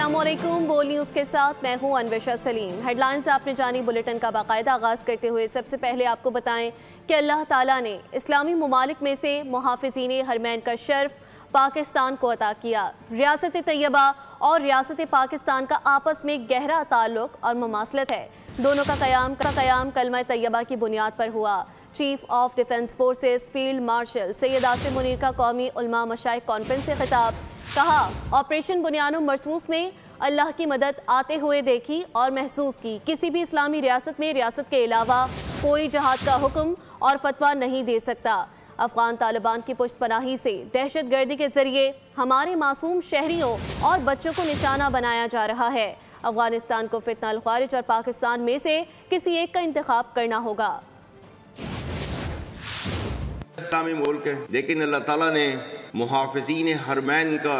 अस्सलामुअलैकुम। बोल न्यूज़ के साथ मैं हूं अनविशा सलीम। हेडलाइंस आपने जानी। बुलेटिन का बाकायदा आगाज़ करते हुए सबसे पहले आपको बताएं कि अल्लाह ताला ने इस्लामी ममालिक में से मुहाफ़िज़ीन हरमैन का शर्फ पाकिस्तान को अता किया। रियासत तैयबा और रियासत पाकिस्तान का आपस में गहरा ताल्लुक और ममासलत है। दोनों का क़याम कलमा तैयबा की बुनियाद पर हुआ। Chief of defence forces field marshal Syed Asim Munir का कौमी उलमा मशाइख कॉन्फ्रेंस से खिताब। कहा, ऑपरेशन बुनियानो मरसूस में अल्लाह की मदद आते हुए देखी और महसूस की। किसी भी इस्लामी रियासत में रियासत के अलावा कोई जहाद का हुक्म और फतवा नहीं दे सकता। अफगान तालिबान की पुष्टपनाही से दहशत गर्दी के जरिए हमारे मासूम शहरियों और बच्चों को निशाना बनाया जा रहा है। अफगानिस्तान को फितना अल खारिज और पाकिस्तान में से किसी एक का इंतखाब करना होगा। इस्लामी मुल्क है, लेकिन अल्लाह ताला ने मुहाफ़िज़ीन हरमैन का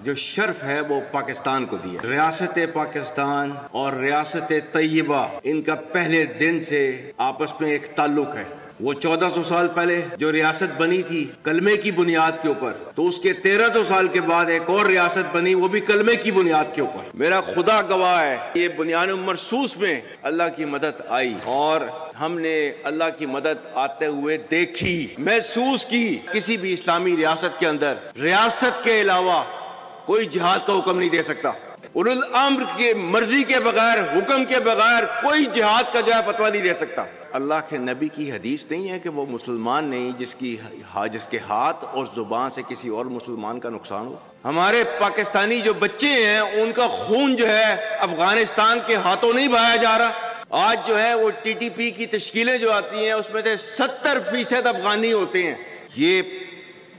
जो शर्फ है वो पाकिस्तान को दिया। रियासत पाकिस्तान और रियासत तैयबा इनका पहले दिन से आपस में एक ताल्लुक है। वो 1400 साल पहले जो रियासत बनी थी कलमे की बुनियाद के ऊपर, तो उसके 1300 साल के बाद एक और रियासत बनी, वो भी कलमे की बुनियाद के ऊपर। मेरा खुदा गवाह है, ये बुनियाद मरसूस में अल्लाह की मदद आई और हमने अल्लाह की मदद आते हुए देखी, महसूस की। किसी भी इस्लामी रियासत के अंदर रियासत के अलावा कोई जिहाद का हुक्म नहीं दे सकता। उलुल अम्र के मर्जी के बगैर, हुक्म के बगैर कोई जिहाद का जो है फतवा नहीं दे सकता। अल्लाह के नबी की हदीस नहीं है कि वो मुसलमान नहीं जिसके हाथ और जुबान से किसी और मुसलमान का नुकसान हो। हमारे पाकिस्तानी जो बच्चे हैं उनका खून जो है अफगानिस्तान के हाथों नहीं बहाया जा रहा। आज जो है वो TTP की तश्कीलें जो आती हैं उसमें से 70% अफगानी होते हैं। ये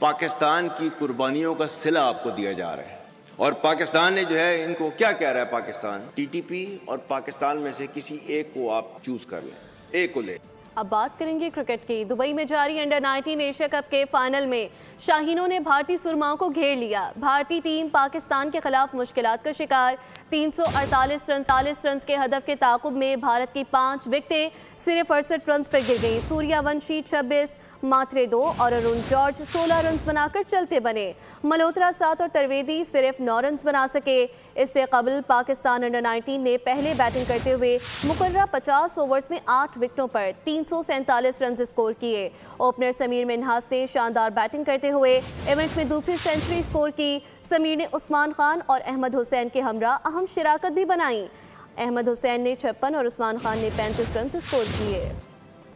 पाकिस्तान की कुर्बानियों का सिला आपको दिया जा रहा है। और पाकिस्तान ने जो है इनको क्या कह रहा है, पाकिस्तान TTP और पाकिस्तान में से किसी एक को आप चूज कर लें, एक को ले। अब बात करेंगे क्रिकेट की। दुबई में जारी अंडर-19 एशिया कप के फाइनल में शाहीनों ने भारतीय सुरमाओं को घेर लिया। भारतीय टीम पाकिस्तान के खिलाफ मुश्किलात का शिकार। 348 रन के हदफ के ताकुब में भारत की 5 विकेटें सिर्फ 68 रन पर गिर गई। सूर्यवंशी 26, मात्रे 2 और अरुण जॉर्ज 16 रन बनाकर चलते बने। मल्होत्रा 7 और तरवेदी सिर्फ 9 रन बना सके। इससे कबल पाकिस्तान अंडर-19 ने पहले बैटिंग करते हुए मुकर्रर 50 ओवर्स में 8 विकेटों पर 347 रन स्कोर किए। ओपनर समीर मिन्हास ने शानदार बैटिंग करते हुए इवेंट में दूसरी सेंचुरी स्कोर की। समीर ने उस्मान खान और अहमद हुसैन के हमरा अहम शिराकत भी बनाई। अहमद हुसैन ने 56 और उस्मान खान ने 35 रन स्कोर किए।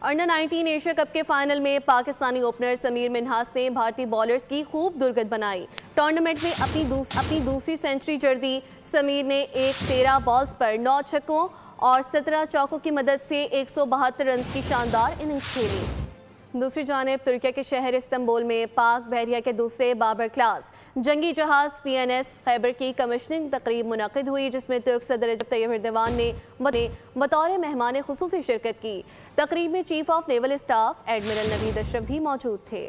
अंडर-19 एशिया कप के फाइनल में पाकिस्तानी ओपनर समीर मिन्हास ने भारतीय बॉलर्स की खूब दुर्गत बनाई। टूर्नामेंट में अपनी दूसरी सेंचुरी जड़ दी। समीर ने 13 बॉल्स पर 9 छक्कों और 17 चौकों की मदद से 172 रन की शानदार इनिंग्स खेली। दूसरी जानिब तुर्की के शहर इस्तांबुल में पाक बहरिया के दूसरे बाबर क्लास जंगी जहाज PNS खैबर की कमिश्निंग तकरीब मुनक़िद हुई, जिसमें तुर्क सदर रजब तैयब एर्दोगान ने बतौर मेहमान खुसूसी शिरकत की। तकरीब में chief of naval staff admiral Naveed Ashraf भी मौजूद थे।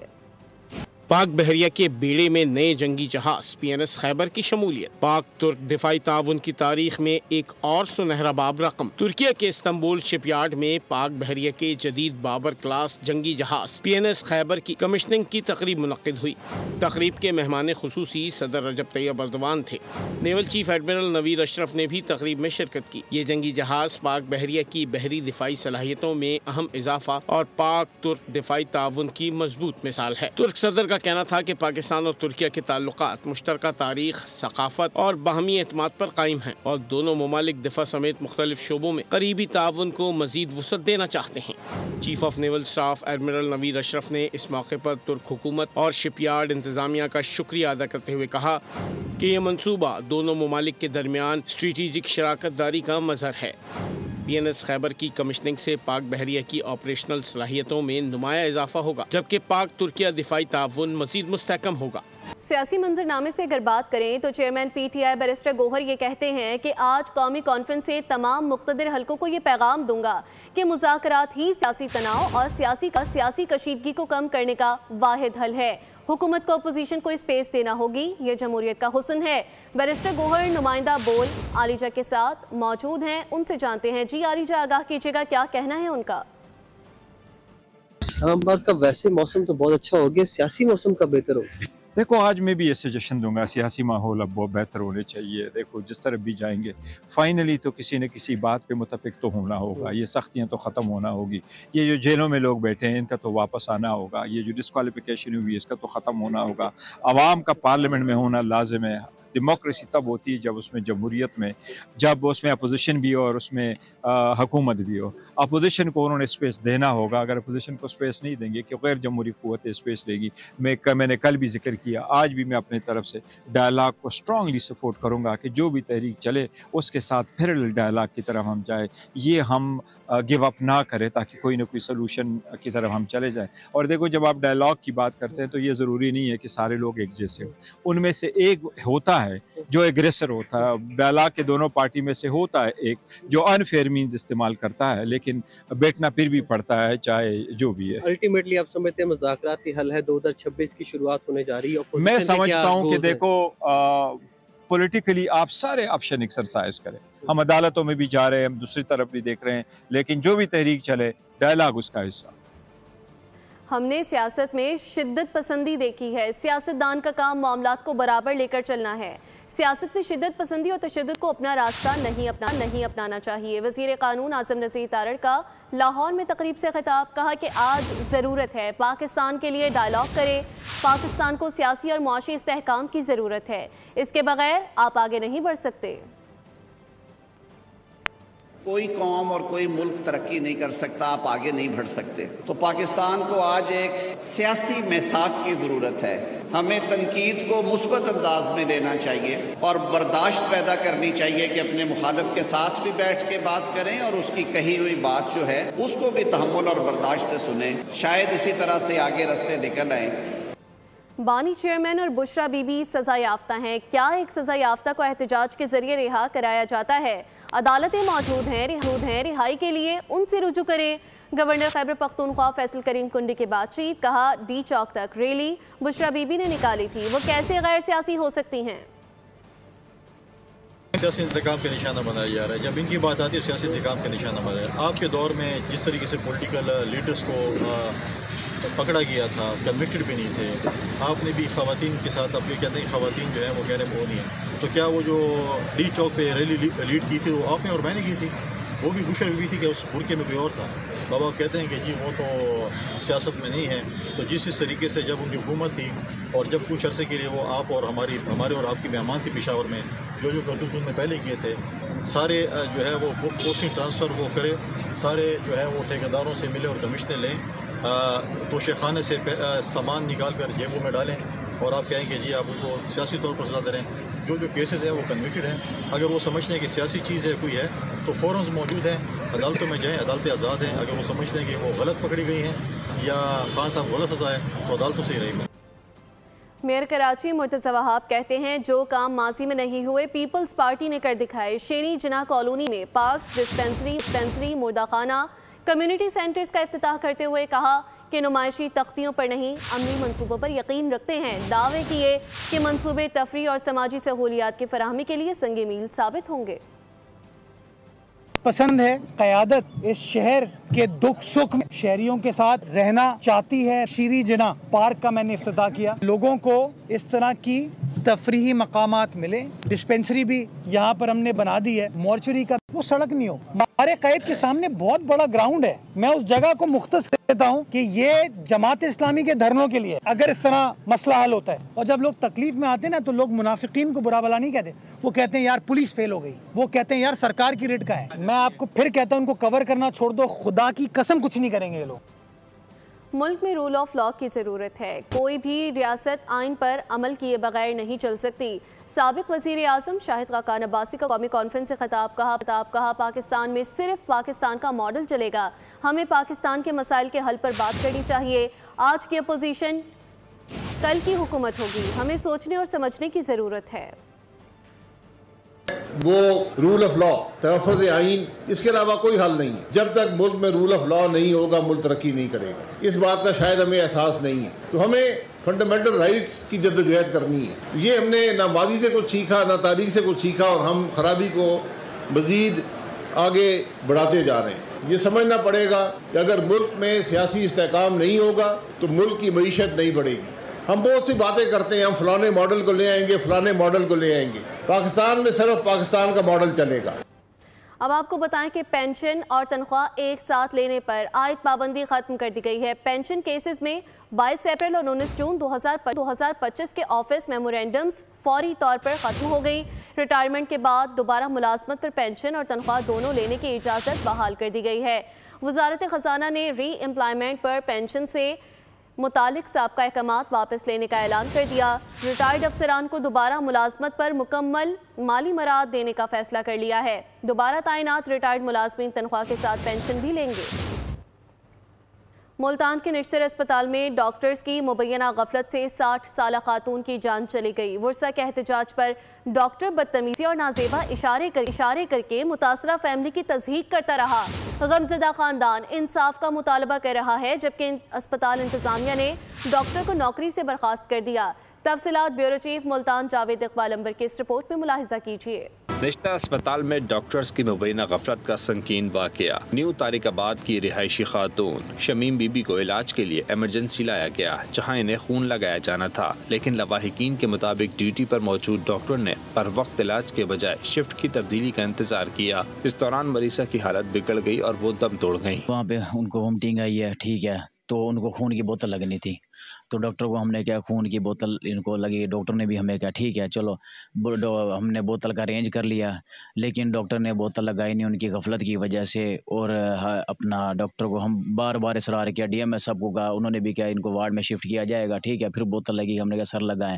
पाक बहरिया के बेड़े में नए जंगी जहाज PNS खैबर की शमूलियत। पाक तुर्क दिफाई ताउन की तारीख में एक और सुनहरा बाब रकम। तुर्किया के इस्तांबुल शिपयार्ड में पाक बहरिया के जदीद बाबर क्लास जंगी जहाज PNS खैबर की कमिश्निंग की तकरीब मुनक़िद हुई। तकरीब के मेहमान खुसूसी सदर रजब तैयब एर्दोगान थे। Naval chief admiral Naveed Ashraf ने भी तकरीब में शिरकत की। ये जंगी जहाज पाक बहरिया की बहरी दिफाई सलाहियतों में अहम इजाफा और पाक तुर्क दिफाई ताउन की मजबूत मिसाल है। तुर्क सदर कहना था कि पाकिस्तान और तुर्किया के ताल्लुकात मुश्तरका तारीख, सकाफत और बाहमी एतमाद पर कायम हैं और दोनों ममालिक दिफा समेत मुख्तलिफ शोबों में करीबी ताउन को मजीद वुसअत देना चाहते हैं। Chief of naval staff admiral Naveed Ashraf ने इस मौके पर तुर्क हुकूमत और शिपयार्ड इंतजामिया का शुक्रिया अदा करते हुए कहा कि यह मनसूबा दोनों ममालिक के दरमियान स्ट्रेटेजिक शराकत दारी का मजहर है। PNS खैबर की कमिश्निंग से पाक बहरिया की ऑपरेशनल सलाहियतों में नुमाया इजाफा होगा, जबकि पाक तुर्किया दिफाई ताउन मजीद मुस्तहकम होगा। सियासी मंजरनामे से अगर बात करें तो चेयरमैन PTI बैरिस्टर गोहर ये कहते हैं कि आज कौमी कॉन्फ्रेंस से तमाम मुक़्तदिर हलकों को ये पैगाम दूंगा कि मुज़ाकरात ही सियासी तनाव और सियासी कशीदगी को कम करने का वाहिद हल है। हुकूमत को अपोजिशन को स्पेस देना होगी, ये जमहूरियत का हुस्न है। बैरिस्टर गोहर नुमाइंदा बोल आलिजा के साथ मौजूद हैं, उनसे जानते हैं। जी आलिजा, आगाह कीजिएगा, क्या कहना है उनका? इस्लामाबाद का वैसे मौसम तो बहुत अच्छा हो गया, सियासी मौसम का बेहतर हो गया। देखो, आज मैं भी ये सजेशन दूंगा, सियासी माहौल अब बहुत बेहतर होने चाहिए। देखो, जिस तरफ भी जाएंगे फाइनली तो किसी न किसी बात पे मुतफिक तो होना होगा। ये सख्तियाँ तो ख़त्म होना होगी। ये जो जेलों में लोग बैठे हैं इनका तो वापस आना होगा। ये जो डिस्क्वालिफिकेशन हुई है इसका तो ख़त्म होना होगा। आवाम का पार्लियामेंट में होना लाजिम है। डेमोक्रेसी तब होती है जब उसमें जमहूरियत में, जब उसमें अपोजिशन भी हो और उसमें हुकूमत भी हो। अपोजिशन को उन्होंने स्पेस देना होगा। अगर अपोजिशन को स्पेस नहीं देंगे कि गैर जमहूरी क़ुव्वतें स्पेस देगी। मैंने कल भी जिक्र किया, आज भी मैं अपनी तरफ से डायलाग को स्ट्रांगली सपोर्ट करूँगा कि जो भी तहरीक चले उसके साथ पैरेलल डायलाग की तरफ हम जाए। ये हम गिव अप ना करें ताकि कोई ना कोई सलूशन की तरफ हम चले जाएँ। और देखो, जब आप डायलॉग की बात करते हैं तो ये ज़रूरी नहीं है कि सारे लोग एक जैसे हो। उनमें से एक होता है जो एग्रेसर होता है। डायलॉग के दोनों पार्टी में से होता है एक जो अनफेयर मीन्स इस्तेमाल करता है, लेकिन बैठना फिर भी पड़ता है चाहे जो भी है। अल्टीमेटली आप समझते हैं मुज़ाकराती हल है, 2026 की शुरुआत होने जा रही है। मैं समझता हूँ कि देखो, पॉलिटिकली आप सारे ऑप्शन एक्सरसाइज करें। हम अदालतों में भी जा रहे हैं, हम दूसरी तरफ भी देख रहे हैं, लेकिन जो भी तहरीक चले डायलॉग उसका हिस्सा। हमने सियासत में शिद्दत पसंदी देखी है। सियासतदान का काम मामलात को बराबर लेकर चलना है। सियासत में शिद्दत पसंदी और तशद्दुद को अपना रास्ता नहीं अपनाना चाहिए। वज़ीर क़ानून आज़म नज़ीर तारड़ का लाहौर में तकरीब से खिताब, कहा कि आज ज़रूरत है पाकिस्तान के लिए डायलॉग करे। पाकिस्तान को सियासी और मुआशी इस्तेहकाम की ज़रूरत है। इसके बगैर आप आगे नहीं बढ़ सकते। कोई कौम और कोई मुल्क तरक्की नहीं कर सकता, आप आगे नहीं बढ़ सकते। तो पाकिस्तान को आज एक सियासी मिसाक की ज़रूरत है। हमें तनकीद को मुस्बत अंदाज में लेना चाहिए और बर्दाश्त पैदा करनी चाहिए कि अपने मुखालिफ के साथ भी बैठ के बात करें और उसकी कही हुई बात जो है उसको भी तहम्मुल और बर्दाश्त से सुने। शायद इसी तरह से आगे रास्ते निकल आए। बानी चेयरमैन और बुशरा बीबी सज़ा याफ्ता हैं। क्या एक सज़ा याफ्ता को एहतजाज के जरिए रिहा कराया जाता है? अदालतें मौजूद हैं, रिहाई के लिए उनसे रुजू करें। गवर्नर खैबर पख्तूनख्वा फैसल करीम कुंडी की बातचीत, कहा डी चौक तक रैली बुशरा बीबी ने निकाली थी, वो कैसे गैर सियासी हो सकती हैं? सियासी इंतकाम का निशाना बनाया जा रहा है। जब इनकी बात आती है सियासी इंतकाम का निशाना बनाया। आपके दौर में जिस तरीके से पॉलिटिकल लीडर्स को पकड़ा गया था, कन्विक्टेड भी नहीं थे। आपने भी ख़वातीन के साथ, अब ये कहते हैं ख़वातीन जो है वो कह रहे हैं वो नहीं है, तो क्या वो जो डी चौक पे रैली लीड की थी वो आपने और मैंने की थी? वो भी बुशरा बीबी थी कि उस बुरके में कोई और था? बाबा कहते हैं कि जी वो तो सियासत में नहीं है। तो जिस तरीके से जब उनकी हुकूमत थी और जब कुछ अरसे के लिए वो आप और हमारे और आपकी मेहमान थी पेशावर में, जो करतूत उन्होंने पहले किए थे, सारे जो है वो पोस्टिंग ट्रांसफ़र वो करे, सारे जो है वो ठेकेदारों से मिले और कमीशनें लें, तोशेखाने से सामान निकाल कर जेबों में डालें और आप कहेंगे जी आप उनको सियासी तौर पर सजा दे रहे हैं। जो केसेस हैं वो कन्विक्टेड हैं। अगर वो समझते हैं कि सियासी चीज़ है कोई है तो फ़ौरन मौजूद हैं, अदालतों में जाएँ, अदालतें आज़ाद हैं। अगर वो समझते हैं कि वो गलत पकड़ी गई हैं या खान साहब गलत सजा है तो अदालतों से ही रहेगा। मेयर कराची मुर्तज़ा वहाब कहते हैं जो काम माजी में नहीं हुए पीपल्स पार्टी ने कर दिखाए। शेरी जिना कॉलोनी में पार्क्स, डिस्पेंसरी, मुर्दाखाना, कम्युनिटी सेंटर्स का इफ्तिताह करते हुए कहा कि नुमाइशी तख्तियों पर नहीं अमली मंसूबों पर यकीन रखते हैं। दावे किए कि मंसूबे तफरीह और समाजी सहूलियात की फराहमी के लिए संगे मील साबित होंगे। पसंद है क़यादत इस शहर के दुख सुख में शहरियों के साथ रहना चाहती है। शीरी जिना पार्क का मैंने इफ्तिताह किया, लोगों को इस तरह की तफरीही मकामात मिले। डिस्पेंसरी भी यहाँ पर हमने बना दी है। मॉर्चरी का वो सड़क नहीं हो, हमारे कैद के सामने बहुत बड़ा ग्राउंड है। मैं उस जगह को मुख्तस कहता हूँ कि ये जमात इस्लामी के धरनों के लिए अगर इस तरह मसला हल होता है। और जब लोग तकलीफ में आते हैं ना तो लोग मुनाफिकीन को बुरा भला नहीं कहते, वो कहते हैं यार पुलिस फेल हो गई, वो कहते हैं यार सरकार की रेड का है। मैं आपको फिर कहता हूँ उनको कवर करना छोड़ दो, खुदा की कसम कुछ नहीं करेंगे ये लोग। मुल्क में रूल ऑफ लॉ की ज़रूरत है। कोई भी रियासत आइन पर अमल किए बगैर नहीं चल सकती। साबिक वज़ीर आज़म शाहिद खाकान अब्बासी का कौमी कॉन्फ्रेंस से खिताब, कहा पाकिस्तान में सिर्फ पाकिस्तान का मॉडल चलेगा। हमें पाकिस्तान के मसाइल के हल पर बात करनी चाहिए। आज की अपोजिशन कल की हुकूमत होगी, हमें सोचने और समझने की ज़रूरत है। वो रूल ऑफ लॉ, तहफ़्फ़ुज़ आइन, इसके अलावा कोई हल नहीं है। जब तक मुल्क में रूल ऑफ लॉ नहीं होगा मुल्क तरक्की नहीं करेगा। इस बात का शायद हमें एहसास नहीं है। तो हमें फंडामेंटल राइट्स की जद्दोजहद करनी है। ये हमने ना माजी से कुछ सीखा ना तारीख से कुछ सीखा और हम खराबी को मज़ीद आगे बढ़ाते जा रहे हैं। ये समझना पड़ेगा कि अगर मुल्क में सियासी इस्तेहकाम नहीं होगा तो मुल्क की मईशत नहीं बढ़ेगी। हम बहुत सी बातें करते हैं, हम फलाने मॉडल को ले आएंगे, फलाने मॉडल को ले आएंगे। पाकिस्तान में सिर्फ पाकिस्तान का मॉडल चलेगा। अब आपको बताएं कि पेंशन और तनख्वाह एक साथ लेने पर आयद पाबंदी खत्म कर दी गई है। पेंशन केसेस में 22 अप्रैल और 19 जून 2025 के ऑफिस मेमोरेंडम्स फौरी तौर पर ख़त्म हो गई। रिटायरमेंट के बाद दोबारा मुलाजमत पर पेंशन और तनख्वाह दोनों लेने की इजाज़त बहाल कर दी गई है। वजारत ख़जाना ने री एम्प्लॉयमेंट पर पेंशन से मुतालिक साबका अहकामात वापस लेने का ऐलान कर दिया। रिटायर्ड अफसरान को दोबारा मुलाजमत पर मुकम्मल माली मराद देने का फैसला कर लिया है। दोबारा तैनात रिटायर्ड मुलाजमीन तनख्वाह के साथ पेंशन भी लेंगे। मुल्तान के निश्तर अस्पताल में डॉक्टर्स की मुबैना गफलत से 60 साला खातून की जान चली गई। वर्षा के एहतजाज पर डॉक्टर बदतमीजी और नाजेबा इशारे करके मुतासरा फैमिली की तस्दीक करता रहा। गमज़दा खानदान इंसाफ का मुतालबा कर रहा है, जबकि अस्पताल इंतजामिया ने डॉक्टर को नौकरी से बर्खास्त कर दिया। तफसीलात ब्यूरो चीफ मुल्तान जावेद इकबाल अंबर की इस रिपोर्ट में मुलाहिजा कीजिए। निश्तर अस्पताल में डॉक्टर्स की मुबैना गफलत का संगीन वाक़या। न्यू तारिकाबाद की रिहायशी खातून शमीम बीबी को इलाज के लिए एमरजेंसी लाया गया, जहां इन्हें खून लगाया जाना था, लेकिन लवाहिकीन के मुताबिक ड्यूटी पर मौजूद डॉक्टर ने पर वक्त इलाज के बजाय शिफ्ट की तब्दीली का इंतजार किया। इस दौरान मरीजा की हालत बिगड़ गई और वो दम तोड़ गयी। वहाँ पे उनको वोमिटिंग आई है, ठीक है, तो उनको खून की बोतल लगनी थी, तो डॉक्टर को हमने क्या खून की बोतल इनको लगी। डॉक्टर ने भी हमें क्या ठीक है चलो हमने बोतल का अरेंज कर लिया, लेकिन डॉक्टर ने बोतल लगाई नहीं उनकी गफलत की वजह से। और अपना डॉक्टर को हम बार बार इसरार किया, DMS सबको कहा, उन्होंने भी क्या इनको वार्ड में शिफ्ट किया जाएगा, ठीक है। फिर बोतल लगी, हमने क्या सर लगाएं,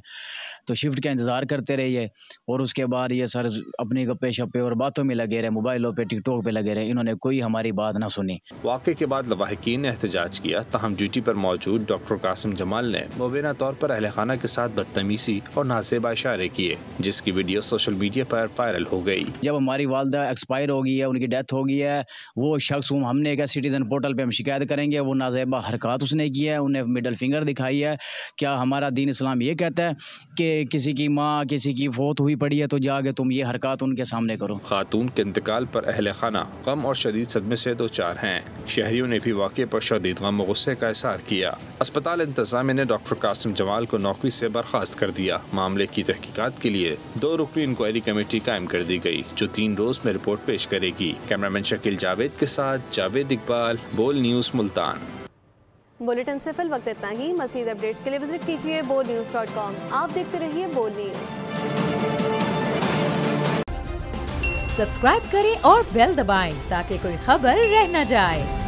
तो शिफ्ट का इंतज़ार करते रहिए। और उसके बाद ये सर अपनी गप्पे शप्पे और बातों में लगे रहे, मोबाइलों पर टिकटॉक पर लगे रहे, इन्होंने कोई हमारी बात ना सुनी। वाक़े के बाद लवाहिकीन ने एहतजाज किया, ताहम ड्यूटी पर मौजूद डॉक्टर कासिम जमाल ने मुबैना तौर पर अहले खाना के साथ बदतमीजी और नासेबा इशारे किए, जिसकी वीडियो सोशल मीडिया पर वायरल हो गई। जब हमारी वालदा एक्सपायर हो गई है, उनकी डेथ हो गई है, वो शख्स हमने क्या सिटीजन पोर्टल पे हम शिकायत करेंगे, वो नाजेबा हरकत उसने की है, उन्हें मिडल फिंगर दिखाई है। क्या हमारा दीन इस्लाम ये कहता है कि किसी की माँ किसी की फौत हुई पड़ी है तो जाके तुम ये हरकत उनके सामने करो। खातून के इंतकाल पर अहले खाना गम और शदीद सदमे से दो चार हैं। शहरियों ने भी वाक़े पर शदीद गम और गुस्से का इज़हार किया। अस्पताल इंतजामिया ने डॉक्टर कासिम जमाल को नौकरी से बर्खास्त कर दिया। मामले की तहकीकात के लिए 2 रुकनी इंक्वायरी कमेटी कायम कर दी गई, जो 3 रोज में रिपोर्ट पेश करेगी। कैमरामैन शकील जावेद के साथ जावेद इकबाल, बोल न्यूज़ मुल्तान। बुलेटिन से फिल वक्त इतना ही। मज़ीद अपडेट्स के लिए विजिट कीजिए bolnews.com। आप देखते रहिए बोल न्यूज़। सब्सक्राइब करें और बेल दबाएं ताकि कोई खबर रह न जाए।